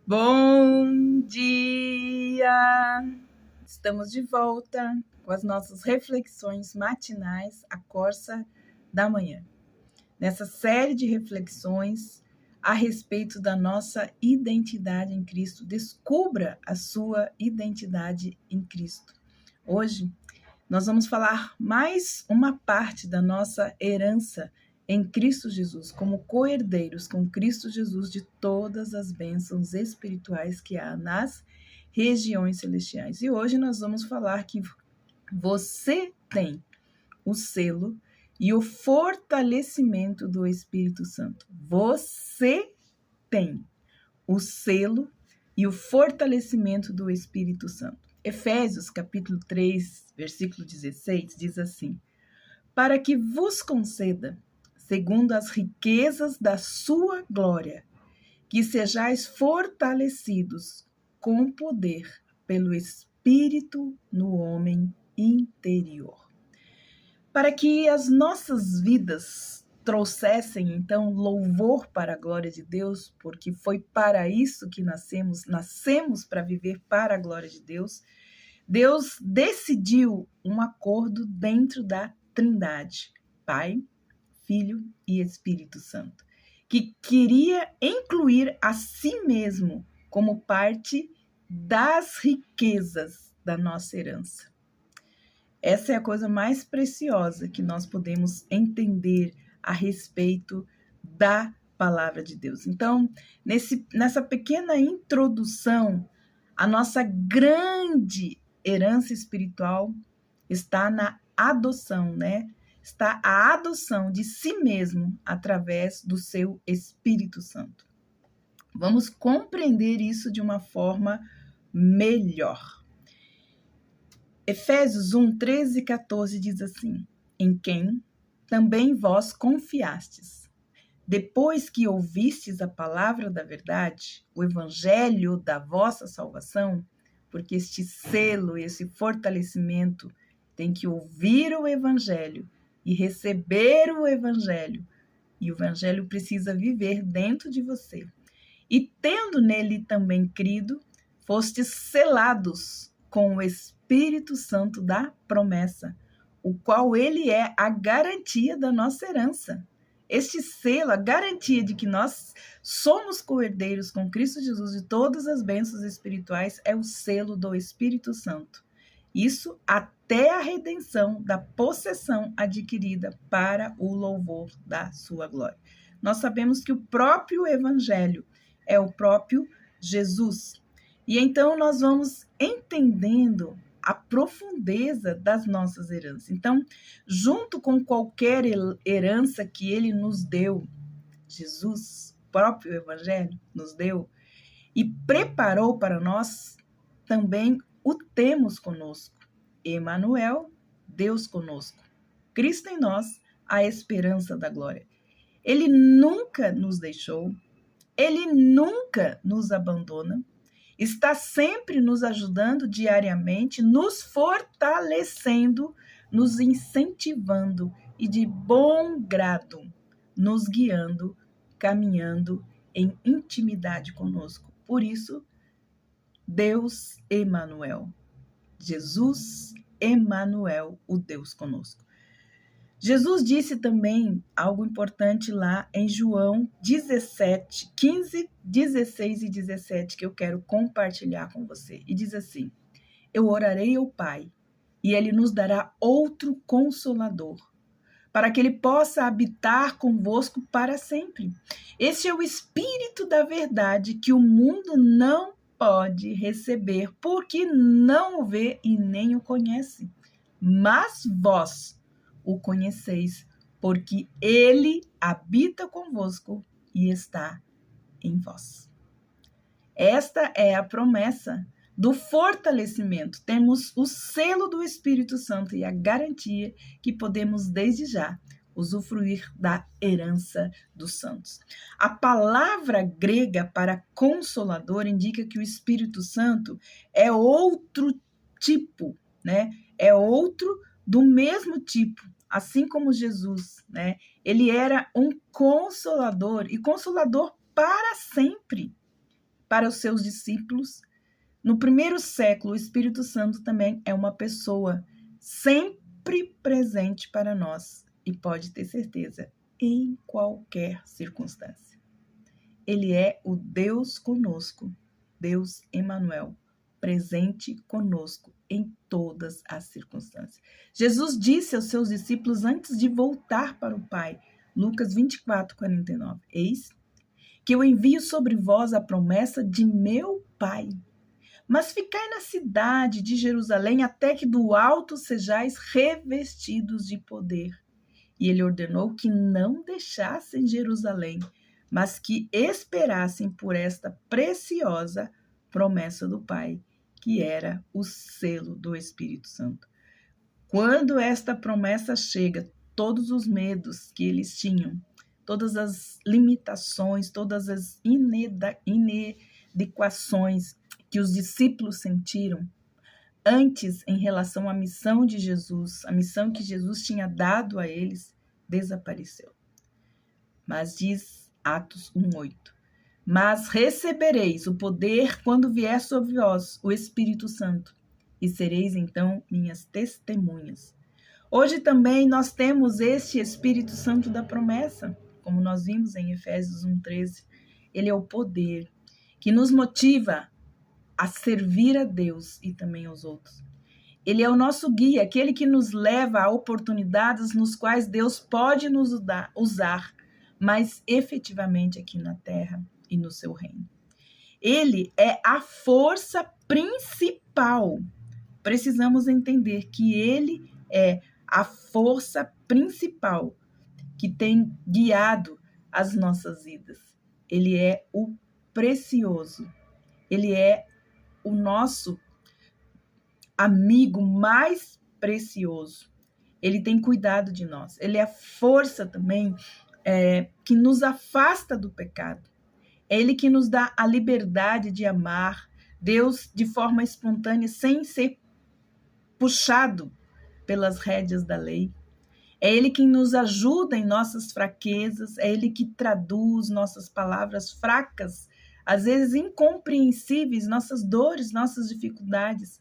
Bom dia! Estamos de volta com as nossas reflexões matinais, a Corsa da Manhã. Nessa série de reflexões a respeito da nossa identidade em Cristo, descubra a sua identidade em Cristo. Hoje, nós vamos falar mais uma parte da nossa herança em Cristo Jesus, como co-herdeiros com Cristo Jesus de todas as bênçãos espirituais que há nas regiões celestiais. E hoje nós vamos falar que você tem o selo e o fortalecimento do Espírito Santo. Você tem o selo e o fortalecimento do Espírito Santo. Efésios, capítulo 3, versículo 16, diz assim: para que vos conceda, segundo as riquezas da sua glória, que sejais fortalecidos com poder pelo Espírito no homem interior. Para que as nossas vidas trouxessem, então, louvor para a glória de Deus, porque foi para isso que nascemos para viver para a glória de Deus, Deus decidiu um acordo dentro da Trindade, Pai, Filho e Espírito Santo, que queria incluir a si mesmo como parte das riquezas da nossa herança. Essa é a coisa mais preciosa que nós podemos entender a respeito da palavra de Deus. Então, nessa pequena introdução, a nossa grande herança espiritual está na adoção, né? Está a adoção de si mesmo através do seu Espírito Santo. Vamos compreender isso de uma forma melhor. Efésios 1, 13 e 14 diz assim: em quem também vós confiastes, depois que ouvistes a palavra da verdade, o evangelho da vossa salvação, porque este selo, esse fortalecimento, tem que ouvir o evangelho e receber o evangelho, e o evangelho precisa viver dentro de você. E tendo nele também crido, fostes selados com o Espírito Santo da promessa, o qual ele é a garantia da nossa herança. Este selo, a garantia de que nós somos co-herdeiros com Cristo Jesus de todas as bênçãos espirituais, é o selo do Espírito Santo. Isso até a redenção da possessão adquirida para o louvor da sua glória. Nós sabemos que o próprio Evangelho é o próprio Jesus. E então nós vamos entendendo a profundeza das nossas heranças. Então, junto com qualquer herança que ele nos deu, Jesus, próprio Evangelho, nos deu e preparou para nós, também o temos conosco. Emanuel, Deus conosco. Cristo em nós, a esperança da glória. Ele nunca nos deixou, ele nunca nos abandona, está sempre nos ajudando diariamente, nos fortalecendo, nos incentivando e de bom grado, nos guiando, caminhando em intimidade conosco. Por isso, Deus Emanuel, Jesus Emanuel, o Deus conosco. Jesus disse também algo importante lá em João 17, 15, 16 e 17, que eu quero compartilhar com você. E diz assim: eu orarei ao Pai, e ele nos dará outro consolador, para que ele possa habitar convosco para sempre. Esse é o Espírito da verdade que o mundo não pode receber, porque não o vê e nem o conhece. Mas vós o conheceis, porque ele habita convosco e está em vós. Esta é a promessa do fortalecimento. Temos o selo do Espírito Santo e a garantia que podemos desde já usufruir da herança dos santos. A palavra grega para consolador indica que o Espírito Santo é outro tipo, né? É outro do mesmo tipo, assim como Jesus, né? Ele era um consolador e consolador para sempre. para os seus discípulos, no primeiro século, o Espírito Santo também é uma pessoa sempre presente para nós e pode ter certeza, em qualquer circunstância. Ele é o Deus conosco, Deus Emanuel, presente conosco em todas as circunstâncias. Jesus disse aos seus discípulos antes de voltar para o Pai, Lucas 24, 49, eis que eu envio sobre vós a promessa de meu Pai. Mas ficai na cidade de Jerusalém até que do alto sejais revestidos de poder. E ele ordenou que não deixassem Jerusalém, mas que esperassem por esta preciosa promessa do Pai, que era o selo do Espírito Santo. Quando esta promessa chega, todos os medos que eles tinham, todas as limitações, todas as inadequações que os discípulos sentiram antes em relação à missão de Jesus, a missão que Jesus tinha dado a eles, desapareceu. Mas diz Atos 1:8, mas recebereis o poder quando vier sobre vós o Espírito Santo, e sereis então minhas testemunhas. Hoje também nós temos este Espírito Santo da promessa, como nós vimos em Efésios 1:13. Ele é o poder que nos motiva a servir a Deus e também aos outros. Ele é o nosso guia, aquele que nos leva a oportunidades nos quais Deus pode nos usar, mas efetivamente aqui na terra e no seu reino. Ele é a força principal. Precisamos entender que ele é a força principal que tem guiado as nossas vidas. Ele é o precioso. Ele é o nosso amigo mais precioso. Ele tem cuidado de nós. Ele é a força também que nos afasta do pecado. É ele que nos dá a liberdade de amar Deus de forma espontânea, sem ser puxado pelas rédeas da lei. É ele que nos ajuda em nossas fraquezas, é ele que traduz nossas palavras fracas, às vezes incompreensíveis, nossas dores, nossas dificuldades,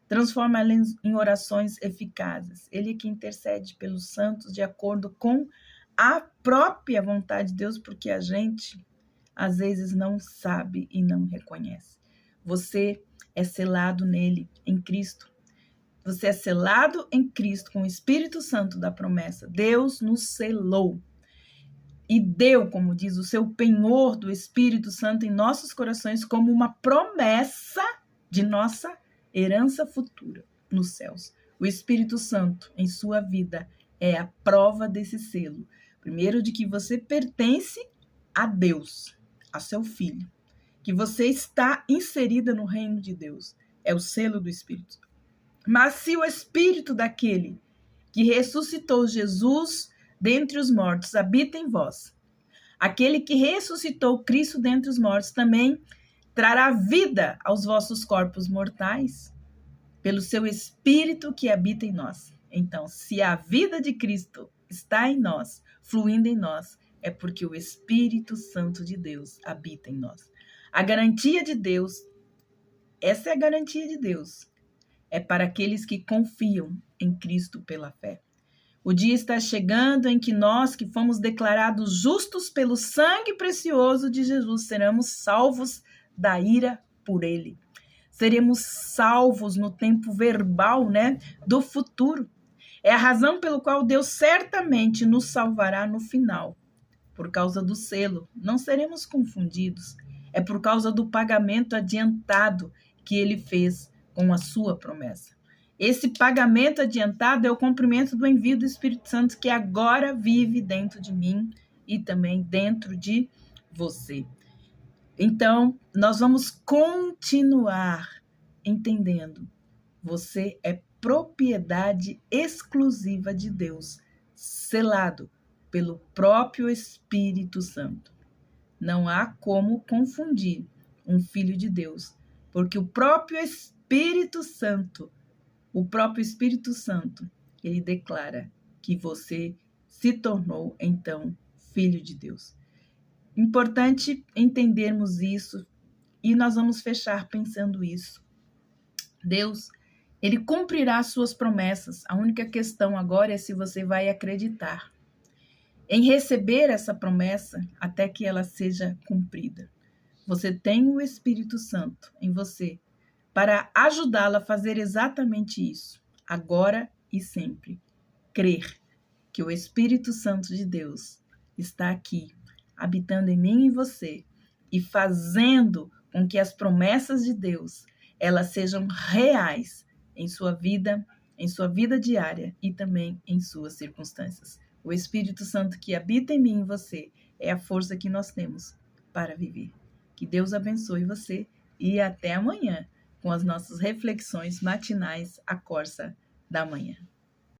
transforma elas em orações eficazes. Ele é que intercede pelos santos de acordo com a própria vontade de Deus, porque a gente, às vezes, não sabe e não reconhece. Você é selado nele, em Cristo. Você é selado em Cristo com o Espírito Santo da promessa. Deus nos selou e deu, como diz, o seu penhor do Espírito Santo em nossos corações como uma promessa de nossa herança futura nos céus. O Espírito Santo em sua vida é a prova desse selo. Primeiro, de que você pertence a Deus, a seu Filho, que você está inserida no reino de Deus. É o selo do Espírito. Mas se o Espírito daquele que ressuscitou Jesus dentre os mortos habita em vós, aquele que ressuscitou Cristo dentre os mortos também trará vida aos vossos corpos mortais, pelo seu Espírito que habita em nós. Então, se a vida de Cristo está em nós, fluindo em nós, é porque o Espírito Santo de Deus habita em nós. A garantia de Deus, essa é a garantia de Deus, é para aqueles que confiam em Cristo pela fé. O dia está chegando em que nós, que fomos declarados justos pelo sangue precioso de Jesus, seremos salvos da ira por ele. Seremos salvos no tempo verbal, do futuro. É a razão pelo qual Deus certamente nos salvará no final, por causa do selo. Não seremos confundidos. É por causa do pagamento adiantado que ele fez com a sua promessa. Esse pagamento adiantado é o cumprimento do envio do Espírito Santo que agora vive dentro de mim e também dentro de você. Então, nós vamos continuar entendendo. Você é propriedade exclusiva de Deus, selado pelo próprio Espírito Santo. Não há como confundir um filho de Deus, porque o próprio Espírito Santo, ele declara que você se tornou, então, filho de Deus. Importante entendermos isso, E nós vamos fechar pensando isso. Deus, Ele cumprirá as suas promessas. A única questão agora é se você vai acreditar em receber essa promessa até que ela seja cumprida. Você tem o Espírito Santo em você para ajudá-la a fazer exatamente isso, agora e sempre. Crer que o Espírito Santo de Deus está aqui, habitando em mim e em você, e fazendo com que as promessas de Deus elas sejam reais em sua vida diária e também em suas circunstâncias. O Espírito Santo que habita em mim e em você é a força que nós temos para viver. Que Deus abençoe você e até amanhã com as nossas reflexões matinais à Corsa da Manhã.